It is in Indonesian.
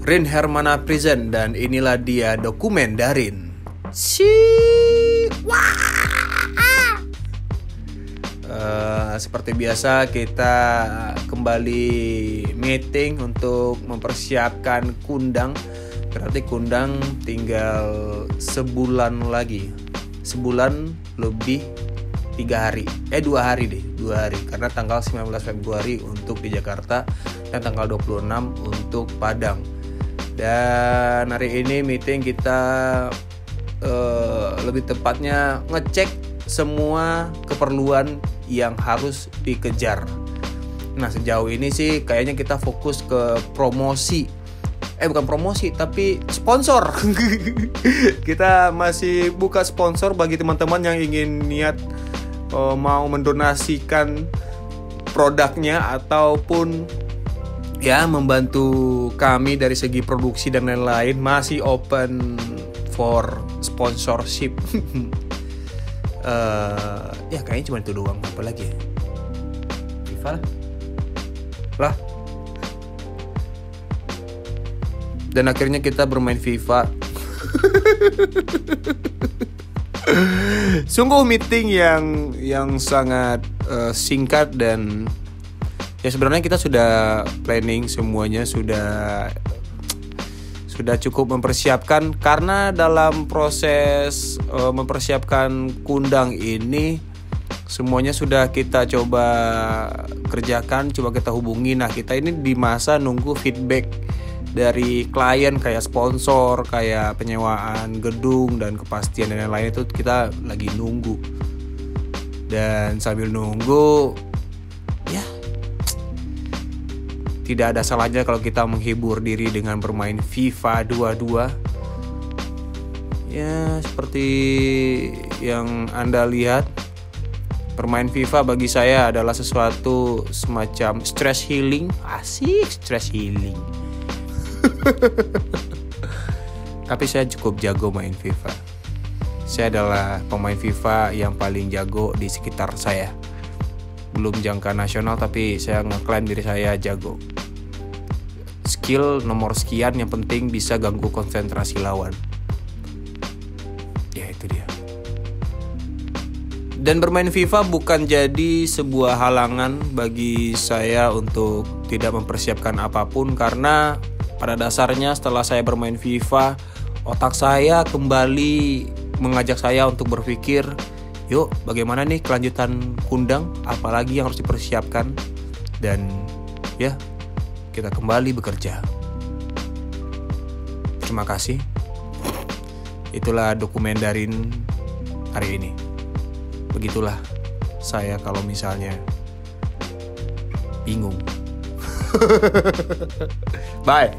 Rin Hermana present, dan inilah dia dokumen Darin. Seperti biasa kita kembali meeting untuk mempersiapkan kundang. Berarti kundang tinggal sebulan lagi. Sebulan lebih 2 hari karena tanggal 19 Februari untuk di Jakarta dan tanggal 26 untuk Padang. Dan hari ini meeting kita lebih tepatnya ngecek semua keperluan yang harus dikejar. Nah, sejauh ini sih kayaknya kita fokus ke promosi. Bukan promosi tapi sponsor. Kita masih buka sponsor bagi teman-teman yang ingin niat mau mendonasikan produknya ataupun ya membantu kami dari segi produksi dan lain-lain. Masih open for sponsorship. Ya kayaknya cuma itu doang. Apa lagi ya? FIFA lah. Dan akhirnya kita bermain FIFA. Sungguh meeting yang sangat singkat, dan ya sebenarnya kita sudah planning semuanya, sudah cukup mempersiapkan, karena dalam proses mempersiapkan kundang ini semuanya sudah kita coba kerjakan, coba kita hubungi. Nah, kita ini di masa nunggu feedback dari klien, kayak sponsor, kayak penyewaan gedung dan kepastian dan lain-lain, itu kita lagi nunggu. Dan sambil nunggu ya tidak ada salahnya kalau kita menghibur diri dengan bermain FIFA 22. Ya, seperti yang Anda lihat, bermain FIFA bagi saya adalah sesuatu semacam stress healing. Asik, stress healing. Tapi saya cukup jago main FIFA. Saya adalah pemain FIFA yang paling jago di sekitar saya. Belum jangka nasional, tapi saya ngeklaim diri saya jago. Skill nomor sekian, yang penting bisa ganggu konsentrasi lawan. Ya, itu dia. Dan bermain FIFA bukan jadi sebuah halangan bagi saya untuk tidak mempersiapkan apapun, karena pada dasarnya setelah saya bermain FIFA, otak saya kembali mengajak saya untuk berpikir, yuk bagaimana nih kelanjutan kundang, apalagi yang harus dipersiapkan. Dan ya, kita kembali bekerja. Terima kasih. Itulah dokumen Darin hari ini. Begitulah saya kalau misalnya bingung. Bye.